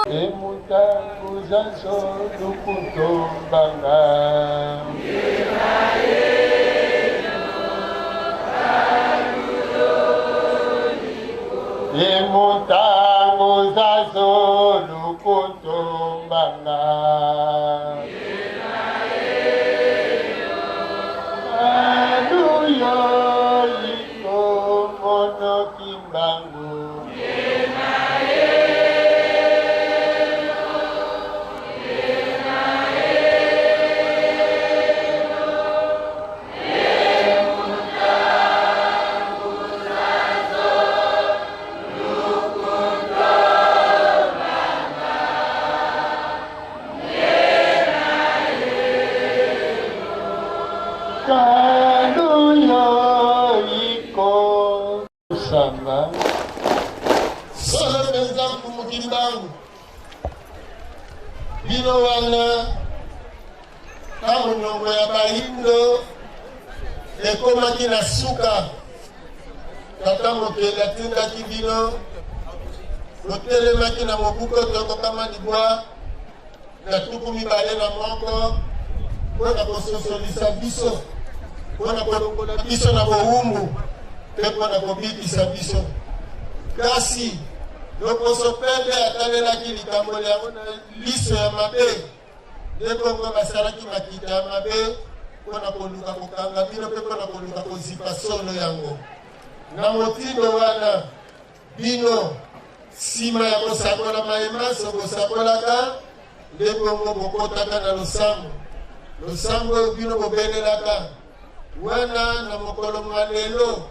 Emutangu zanso lukutombanga Emutangu zanso lukutombanga Aduyo iko mono kimbangu Bino wana kama nyongo ya bahindo ekoma kina suka tata mokele atindaki bino botelemaki na mobuko toko kama libwa na tuku mibale na moko mpona kososolisa biso mpona kolongola biso na bowumbu mpe mpona kobikisa biso kasi lokoso pembe atalelaki likambo yango na liso ya mabe nde bongo basalaki makita ya mabe mpona koluka kokanga bino mpe mpona koluka kozipa solo yango na motindo wana bino nsima ya kosakola mayemanso bosakolaka nde bongo bokotaka na losambo oyo bino bobelelaka wana na mokolo mwa lelo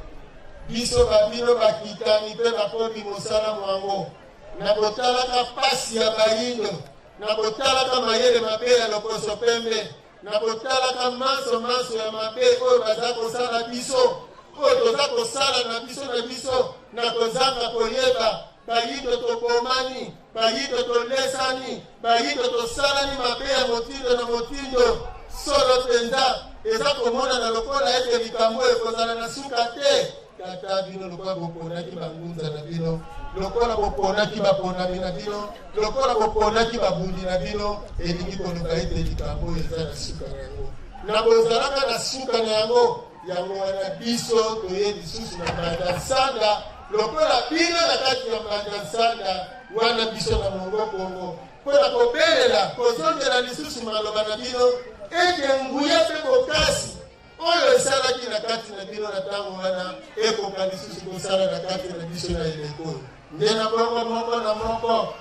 biso babino bakitani mpe bakomi mosala mwango na botalaka pasi ya bayindo na botalaka mayele mabe ya lokoso pembe na botalaka manso ya mabe oyo baza kosala biso oyo toza kosala na biso na kozanga koyeba bayindo tobomani bayindo tolesani bayindo tosalani mabe ya motindo na motindo solo mpenza eza komonana lokola ete likambo ekozala na suka te tata bino lokola boponaki bangunza na bino lokola boponaki baponami na bino lokola boponaki babundi na bino elingi koluka ete likambo eza na suka na yango na bozalaka na suka na yango wana biso toye lisusu na mbanda nsanda lokola bino na kati ya mbanda nsanda wana biso na mongo kongo mpona kobelela kozongela lisusu maloba na bino ete nguya mpe bokasi oyo esalaki na kati na bino na ntango wana ekoka lisusu kosala na kati na biso na eleko nde na bongo moko na moko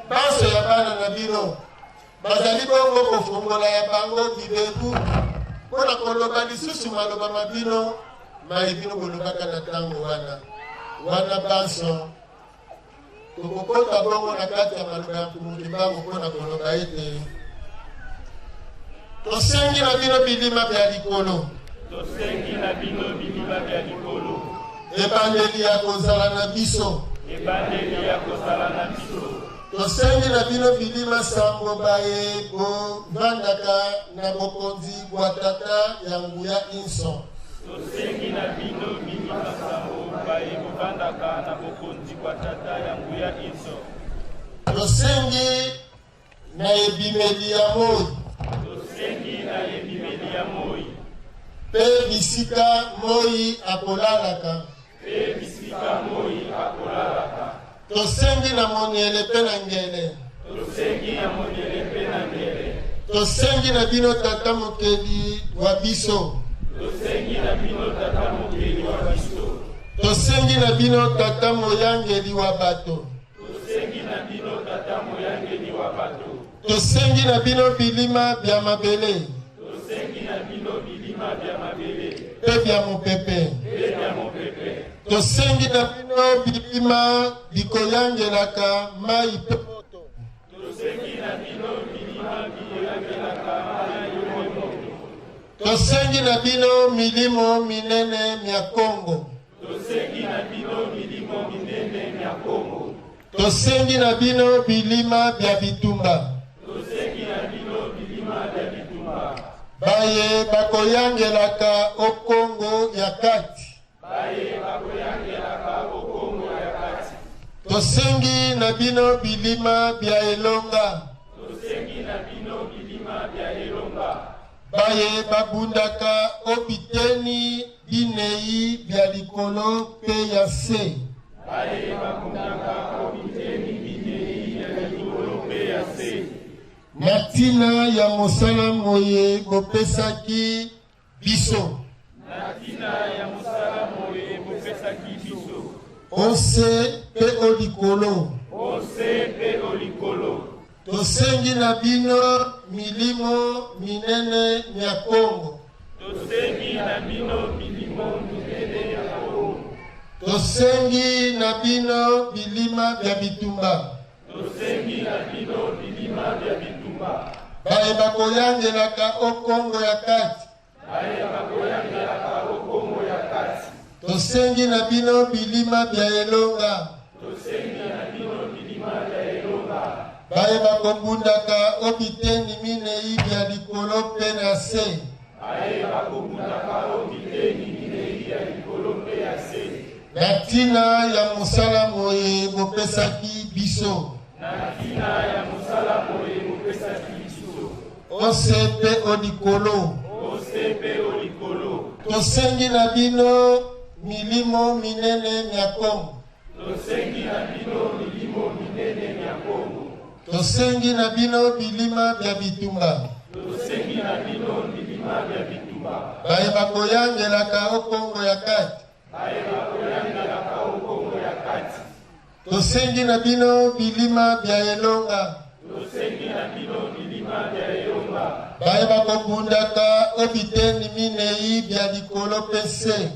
banso ya bana na bino bazali bongo kofongola ya bango bibebu mpona koloba lisusu maloba mabino mai bino bolobaka na ntango wana banso tokokota bongo na kati ya maloba ya mpumukibango mpona koloba ete tosengi na bino bilima bya likolo ebandeli ya kozala na biso tosengi na bino bilima sango baye bovandaka na bokonzi bwa tata ya nguya inso tosengi na bino bilima sango baye bovandaka na bokonzi bwa tata ya nguya inso tosengi na ebimeli ya moi pe bisika moi akolalaka tosengi na moniele pe na ngele tosengi na bino tata mokeli wa biso tosengi na bino tata moyangeli wa bato tosengi na bino bilima bya mabele pe bya mopepe tosengi na bino bilima bikoyangelaka mai pe moto tosengi na bino milimo minene mya Kongo tosengi na bino bilima bya bitumba baye bakoyangelaka okongo ya kati Tosengi na bino bilima bya elonga. Baye babundaka obiteni binei bya likolo pe ya se. Na tina ya mosala moye bopesaki biso. Ose pe olikolo. Tosengi na bino milimo minene ya Kongo. Tosengi na bino bilima bya bitumba. Baye bakoyangelaka o Kongo ya kati. Tosengi na bino bilima bya elonga. Baye bakobundaka obiteni minei bya likolo pe na se. Na tina ya mosala moye bopesaki biso. Ose pe olikolo. Tosengi na bino milimo minene ya Kongo. Tosengi na bino bilima bya bitumba. Baye bakoyangelaka o Kongo ya kati. Tosengi na bino bilima bya elonga. Baye bakobundaka obiteni minei bya likolo pe se.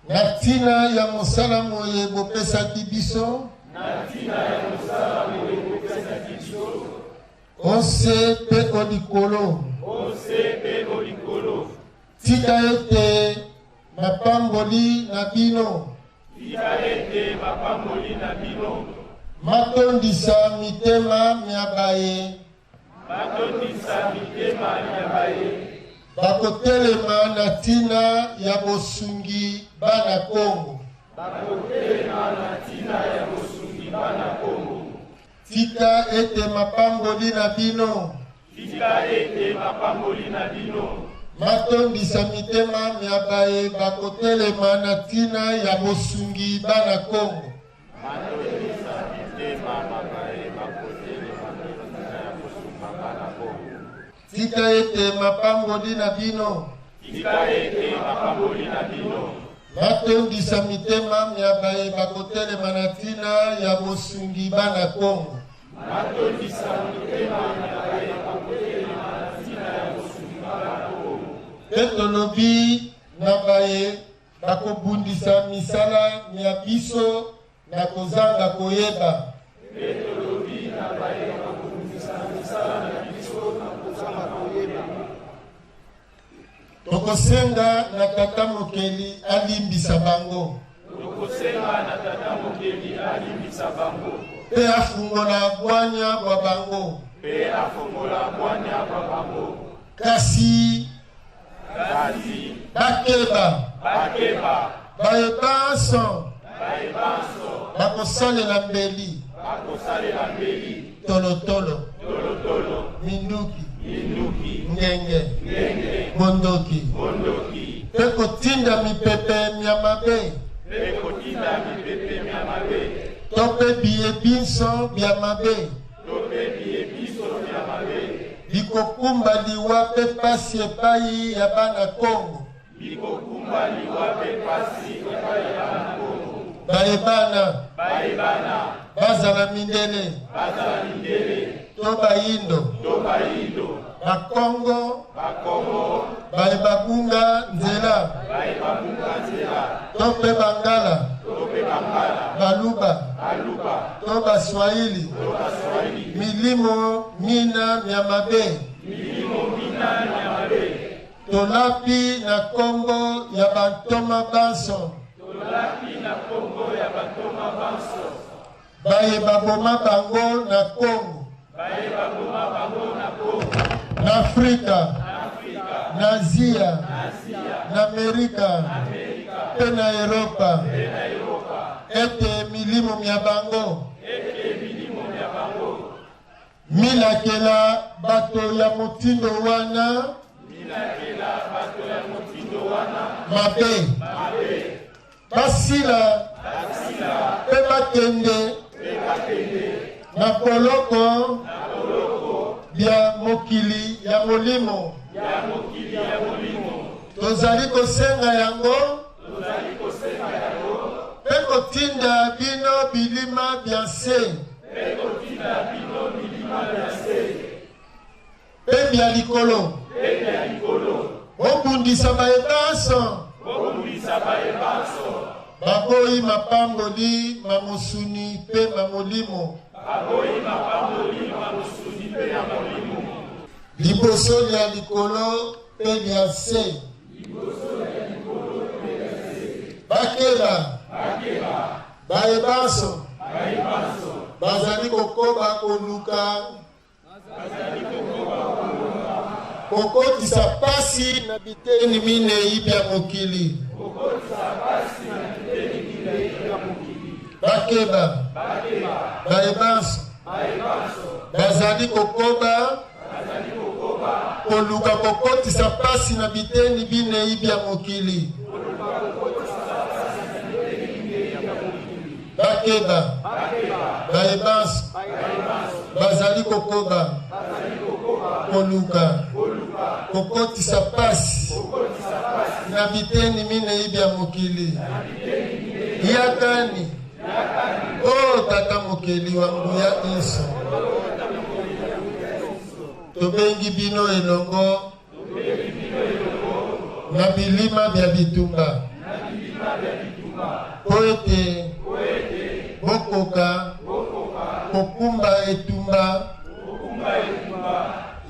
Na tina ya mosala moye bopesaki biso. Ose pe olikolo. Tika ete mapamboli na bino. Matondisa mitema miabaye. Bakotelema na tina ya bosungi bana Kongo. Tika ete mapamboli na bino. Matondisa mitema miabaye bakotelema na tina ya bosungi bana Kongo. Tika ete mapamboli na bino. Matondisa mitema miabaye bakotelema na tina ya bosungi bana Kongo. Petolobi na baye bakobundisa misala ya biso na kozanga koyeba. Tokosenga na tata mokeli alimbisa bango. Pe afungola bwanya bwa bango. Kasi bakeba baye banso bakosalela mbeli tolotolo minduki ngenge mondoki pe kotinda mipepe miamabe tope biye binso biamabe bikokumba liwa pe pasi epai ya bana Kongo. Baye bana bazala mindele to bayindo bakongo baye babunga nzela to pe bangala baluba to baswahili milimo mina miamabe tolapi na kombo ya bantoma banso baye baboma bango na Kongo na Afrika na Asia na Amerika pe na Europa ete milimo mia bango milakela bato ya motindo wana mabe basila pe bakende na poloko bya mokili ya molimo tozali kosenga yango pe kotinda bino bilima bya se pe bya likolo bobundisa bayebanso baboyi mapamboli mamosuni pe mamolimo liboso lya likolo pe lya se bakeba bayebanso bazali kokoba koluka kokotisa pasi na biteni minei bya mokili bakeba bayebanso bazali kokoba koluka kokotisa pasi na biteni binei bya mokili bakeba bayebanso bazali kokoba koluka kokotisa pasi na biteni minei bya mokili yakani o tata mokeli wa nguya iso tobengi bino elongo na bilima bya bitumba po ete bokoka kokumba etumba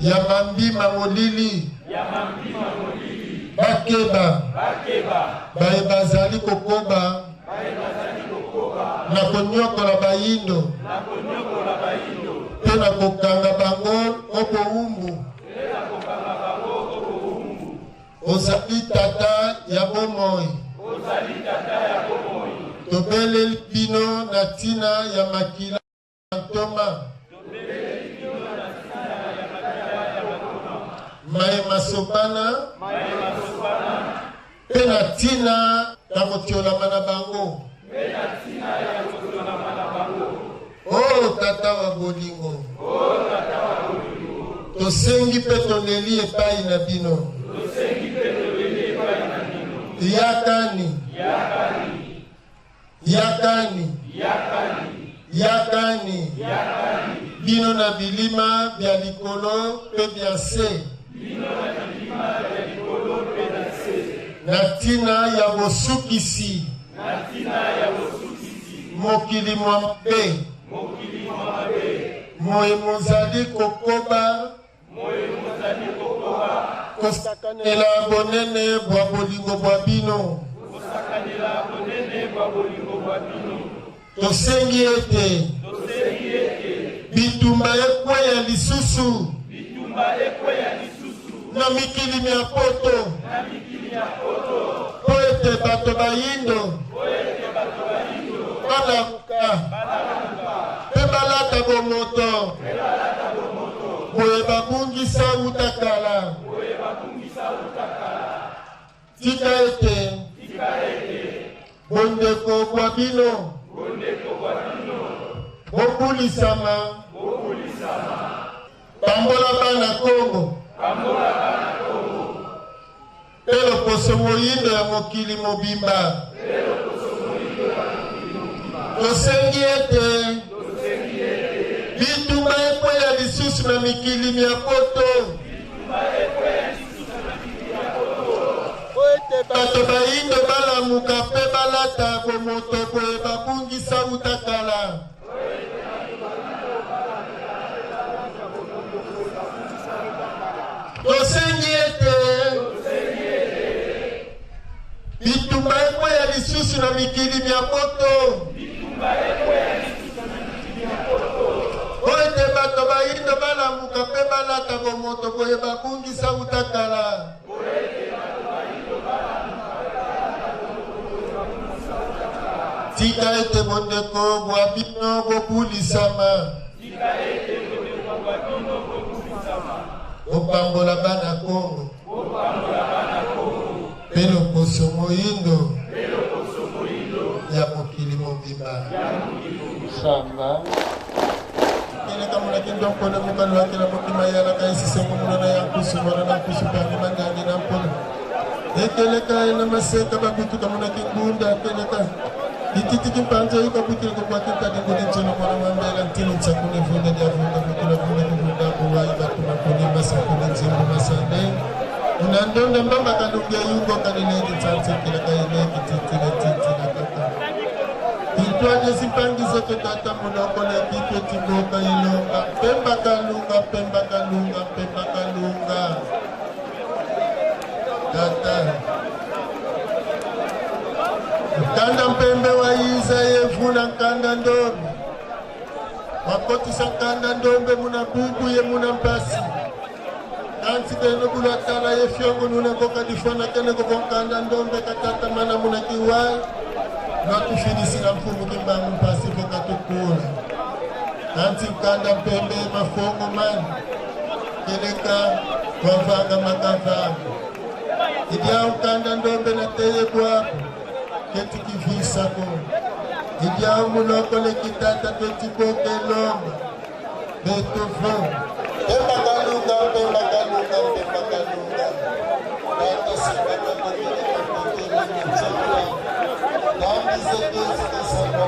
ya mambima molili bakeba baye bazali kokoba na konyokola bayindo pe na kokanga bango obowumbu ozali tata ya bomoi tobele bino na tina ya makila ntoma maye masobana pe na tina na motiolama na bango o tata wa bolingo tosengi pe toleli epai na bino yakani bino na bilima bya likolo pe bya se na tina ya bosukisi mokili mwa mabe moye mozali kokoba kosakanela bonene bwa bolingo bwa bino tosengi ete bitumba ekweya lisusu na mikili mia poto po ete bato bayindo balamuka pe balata bomoto boye babungisa utakala tika ete bondeko kwa bino bokulisama pambola bana Kongo pe loposo moyindo ya mokili mobimba tosengi ete bitumba ekweya lisusu na mikili mia poto po ete bato bayindo balamuka pe balata bomoto boye babungisa utakala tosengi ete bitumba ekweya lisusu na mikili mia poto po ete bato bayindo balamuka pe balata bomoto boye babungisa utakala tika ete bondeko bwabino bokulisama opambola bana Kongo pelo koso moindo ya mokili mobimba samba kene kamuna kindo mpona mukalo wake na mokima yana kaisi sengo muna ya kusumana na kusupani mandangi na mpona ekeleka ina maseka babitu kamuna kingunda keleka ititiki panje ikabukile kwa kinta ngode tsono mwana mwambela ntino tsakune vunda dia vunda kutula vunda kuvunda kuwa ibatu makoni basa kuna nzimbo masande unandonda mbamba kalungia yungo kaneleki tsanze keleka ile kititile titile kaka itwaje simpangi zote tata munoko le kitwe tiboka ilonga pemba kalunga tata kanda mpembe wa iza yefuna kanda ndombe wakotisa kanda ndombe muna bubu ye muna mpasi kansi kene kula tala ye fiongo nune koka difona kene koko kanda ndombe katata mana muna kiwai natu finisi na mfumu kimbangu mpasi koka tukula kansi kanda mpembe mafongo mani keleka wafanga makafanga idia ukanda ndombe na teye kwapo keti kivisa ko idia muloko le kitata keti boke lomba beto fo pemba kalunga kata simba kakile kakile mchana dambi zeke zikasaba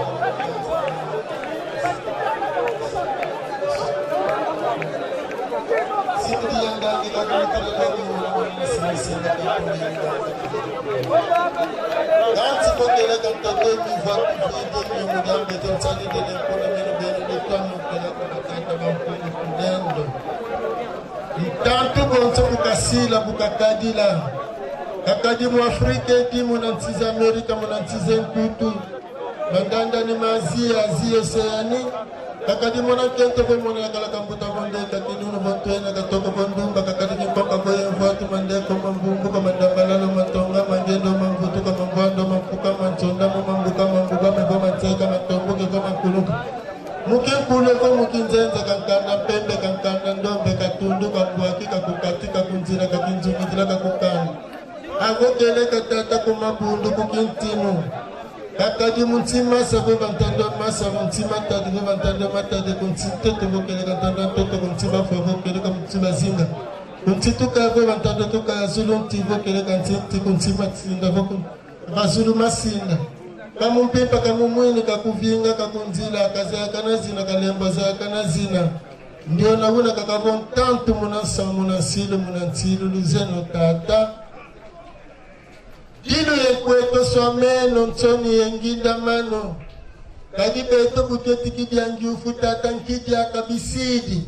sindi yandangi kakile Ganti bokele kantande mi vatu vide mi mudambe tensani de l'ekona meno bene de tamu kele kata bampuni kudendo. Itantu bonso bukasila bukakadila. Kakadi mu Afrika eti munantiza Amerika munantiza nkutu. Mandanda ni Asia Oceani. Kakadi mona kente ko mona kala kambuta bonde kakini no bontena katoko bondumba kakadi ni boka boye mvatu mande ko mambumbu ko mandambala no matonga mangendo mambutu ko mambando mampuka manchonda mambuka mambuka mebo manteka matombo ko makuluka mukikule ko mukinzenza kankana pembe kankana ndombe katundu kabwaki kakukatika kunzira kakinjumidira kakukana agokele katata ko mabundu kukintimu kakadi muntima sabo bantando masa muntima tadi bantando mata de kuntite to bokele kantando toto kuntima fofo kele kuntima zinga kuntitu ka bantando to ka zulu tivo kele kanti kuntima tsinda foko bazulu masinda kamumpipa kamumwini kakuvinga kakunzila kaza kana zina kalemba za kana zina ndio naona kakavon tanto munasa munasilo munantilu luzeno tata Dino yekweto someno nsoni yenginda mano kadi beto buketi kibyangi ufutata nkidi akabisidi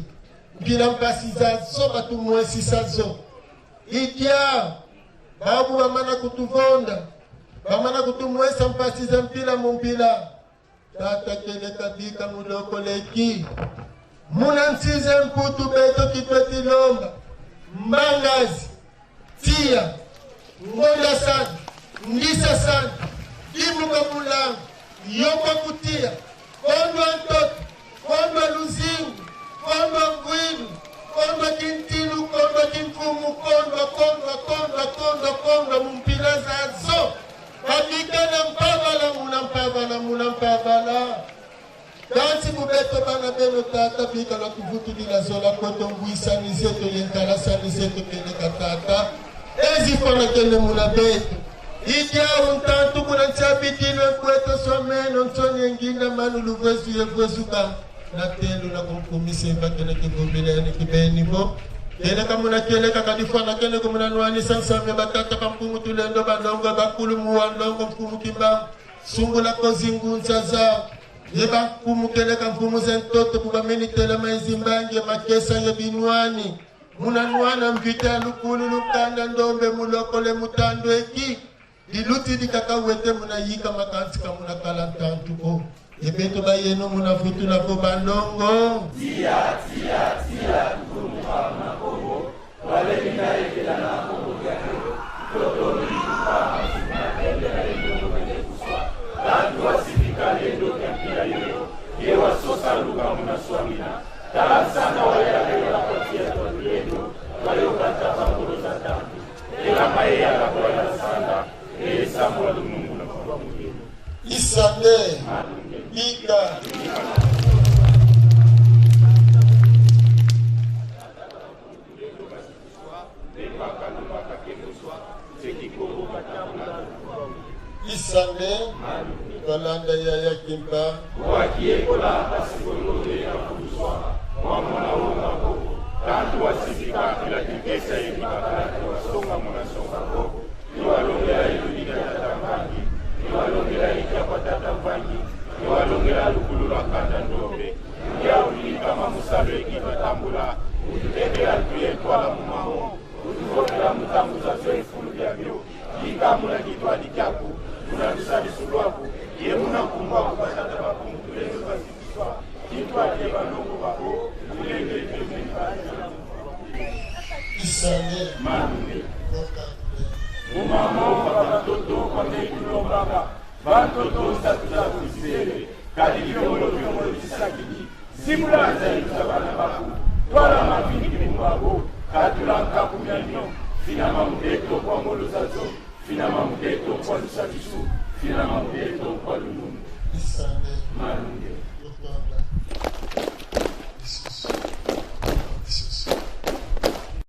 mpila mpasiza soba tumwesi sazo ikia babu wamana kutuvonda wamana kutumwesa mpasiza mpila mumpila tata kele kabika muloko leki muna nsize mputu beto kitweti lomba mbangazi tia ngonda sana ndisa sana imuka mulango yomba kutia kondwa ntoto kondwa luzingu kondwa ngwinu kondwa kintilu kondwa kimfumu kondwa mumpila zazo hakikana mpavala kansi kubeto bana beno tata bika la kuvutu dila zola koto mbwisa nizeto yenkala sa nizeto keleka tata ezifona kene muna beto idia untantu kuna nchabitilo kweto someno nsoni enginda manu luvwesu yevwesuka na telu na kumkumise mbakene kivumbile ni kibenivo kene kamuna kele kakadifana kene kumuna nuani sansame batata kampumu tulendo bandongo bakulu muwandongo mfumu kimba sungula kozingu nchaza yeba mfumu kele kamfumu zentoto kubameni tele maizimbangi makesa yebinwani muna nuana mvita lukulu lukanda ndombe mulokole mutando eki diluti di kakawete muna yika makansi kamuna kalantantu o yebeto bayeno muna futu na ko bandongo tia kumu kama kobo wale bina ekela na kobo yake toto ni kama sima ende na endo mwenye kuswa tantu wasifika Isande Ika Isande Kalanda Yaya Kimba Wakiekola asikolole ya kuswa Mwamuna wako Tantu wasifika kila kikesa hivi Bakalati wasonga mwana songa koko Niwalongela iludika tatambangi Niwalongela ikiapa tatambangi Niwalongela lukulula kanda ndobe Niyaulika mamusabe kibatambula Uduteke altuye twala mumao Udukokela mutambuza zoifulu vyavyo Ikamula kitwadi kyaku Unadusali suluaku Yemuna kumwa kubatata bakungu Tulenge basifiswa Kitwadi yebanongo bako Tulenge ipemeni bako Isande Manune Umama batoto kwa mekulo baba Batoto satuza kuisere Kadi vyomolo visakini Simula za bana baku Twala mafini kumbago Katulanka kumyanyo Fina mamudeto kwa molo zazo Fina mamudeto kwa lusabisu Fina mamudeto kwa lulumu Isande Manu